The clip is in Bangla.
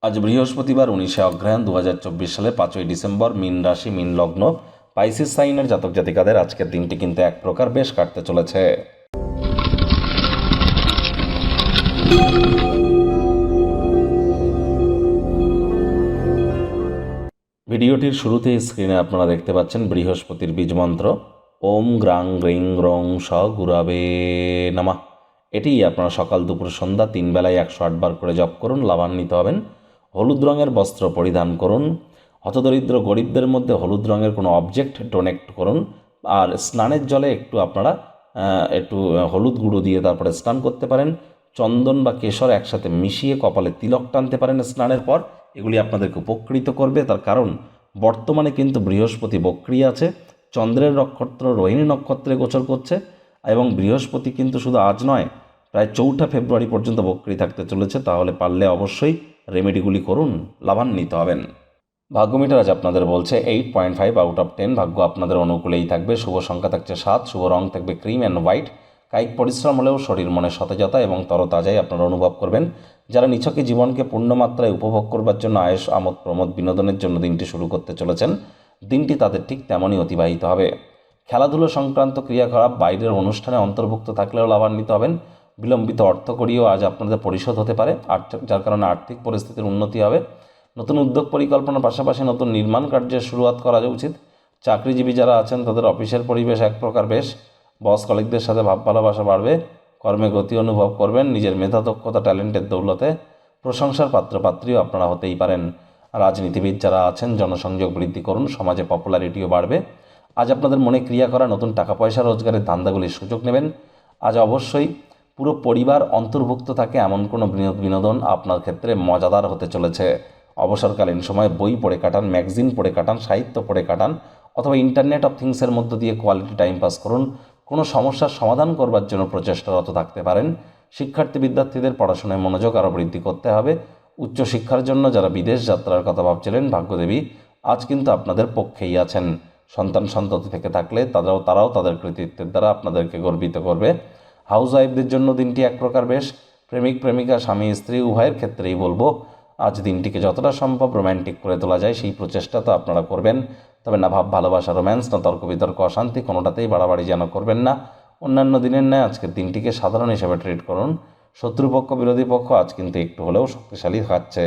আজ বৃহস্পতিবার 19শে অগ্রহায়ণ 2024 সালে 5ই ডিসেম্বর, মীন রাশি, মীন লগ্ন, পাইসিস সাইনের জাতক জাতিকাদের আজকের দিনটি কিন্তু এক প্রকার বেশ কাটতে চলেছে। ভিডিওটির শুরুতে স্ক্রিনে আপনারা দেখতে পাচ্ছেন বৃহস্পতির বীজ মন্ত্র ওম গ্রাং গ্রিং গ্রং স গুরাবে নমঃ। এটি আপনারা সকাল দুপুর সন্ধ্যা 3 বেলায় 108 বার করে জপ করুন, লাভান্বিত হবেন। হলুদ রঙের বস্ত্র পরিধান করুন। হতদরিদ্র গরিবদের মধ্যে হলুদ রঙের কোনো অবজেক্ট ডোনেট করুন। আর স্নানের জলে আপনারা একটু হলুদ গুঁড়ো দিয়ে তারপরে স্নান করতে পারেন। চন্দন বা কেশর একসাথে মিশিয়ে কপালে তিলক টানতে পারেন স্নানের পর। এগুলি আপনাদেরকে উপকৃত করবে, তার কারণ বর্তমানে কিন্তু বৃহস্পতি বক্রী আছে, চন্দ্রের নক্ষত্র রোহিণী নক্ষত্রে গোচর করছে এবং বৃহস্পতি কিন্তু শুধু আজ নয়, প্রায় 4 ফেব্রুয়ারি পর্যন্ত বক্রী থাকতে চলেছে। তাহলে পারলে অবশ্যই রেমেডিগুলি করুন, লাভান্বিত হবেন। ভাগ্যমিটার আজ আপনাদের বলছে 8.5 আউট অফ 10। ভাগ্য আপনাদের অনুকূলেই থাকবে। শুভ সংখ্যা থাকছে 7, শুভ রং থাকবে ক্রিম অ্যান্ড হোয়াইট। কায়িক পরিশ্রম হলেও শরীর মনে সতেজতা এবং তরতাজাই আপনারা অনুভব করবেন। যারা নিছকে জীবনকে পূর্ণমাত্রায় উপভোগ করবার জন্য আয়েশ আমোদ প্রমোদ বিনোদনের জন্য দিনটি শুরু করতে চলেছেন, দিনটি তাদের ঠিক তেমনই অতিবাহিত হবে। খেলাধুলো সংক্রান্ত ক্রিয়াকলাপ বাইরের অনুষ্ঠানে অন্তর্ভুক্ত থাকলেও লাভান্বিত হবেন। বিলম্বিত অর্থকড়িও আজ আপনাদের পরিশোধ হতে পারে, যার কারণে আর্থিক পরিস্থিতির উন্নতি হবে। নতুন উদ্যোগ পরিকল্পনার পাশাপাশি নতুন নির্মাণ কার্যের শুরুয়াত করা উচিত। চাকরিজীবী যারা আছেন তাদের অফিসের পরিবেশ এক প্রকার বেশ। বস কলিগদের সাথে ভাব ভালোবাসা বাড়বে। কর্মে গতি অনুভব করবেন। নিজের মেধা দক্ষতা ট্যালেন্টের দৌলতে প্রশংসার পাত্রপাত্রীও আপনারা হতেই পারেন। রাজনীতিবিদ যারা আছেন জনসংযোগ বৃদ্ধি করুন, সমাজে পপুলারিটিও বাড়বে। আজ আপনাদের মনে ক্রিয়া করা নতুন টাকা পয়সা রোজগারের ধান্দাগুলির সুযোগ নেবেন। আজ অবশ্যই পুরো পরিবার অন্তর্ভুক্ত থাকে এমন কোনো বিনোদন আপনার ক্ষেত্রে মজাদার হতে চলেছে। অবসরকালীন সময় বই পড়ে কাটান, ম্যাগাজিন পড়ে কাটান, সাহিত্য পড়ে কাটান, অথবা ইন্টারনেট অফ থিংসের মধ্য দিয়ে কোয়ালিটি টাইম পাস করুন। কোনো সমস্যার সমাধান করবার জন্য প্রচেষ্টারত থাকতে পারেন। বিদ্যার্থীদের পড়াশোনায় মনোযোগ আরও বৃদ্ধি করতে হবে। উচ্চশিক্ষার জন্য যারা বিদেশ যাত্রার কথা ভাবছিলেন, ভাগ্যদেবী আজ কিন্তু আপনাদের পক্ষেই আছেন। সন্ততি থেকে থাকলে তারাও তাদের কৃতিত্বের দ্বারা আপনাদেরকে গর্বিত করবে। হাউস ওয়াইফদের জন্য দিনটি এক প্রকার বেশ। প্রেমিক প্রেমিকা স্বামী স্ত্রী উভয়ের ক্ষেত্রেই বলবো, আজ দিনটিকে যতটা সম্ভব রোম্যান্টিক করে তোলা যায় সেই প্রচেষ্টা তো আপনারা করবেন। তবে না ভাব ভালোবাসা, রোম্যান্স, না তর্ক বিতর্ক, অশান্তি, কোনোটাতেই বাড়াবাড়ি যেন করবেন না। অন্যান্য দিনের ন্যায় আজকের দিনটিকে সাধারণ হিসেবে ট্রিট করুন। শত্রুপক্ষ বিরোধী পক্ষ আজ কিন্তু একটু হলেও শক্তিশালী হচ্ছে।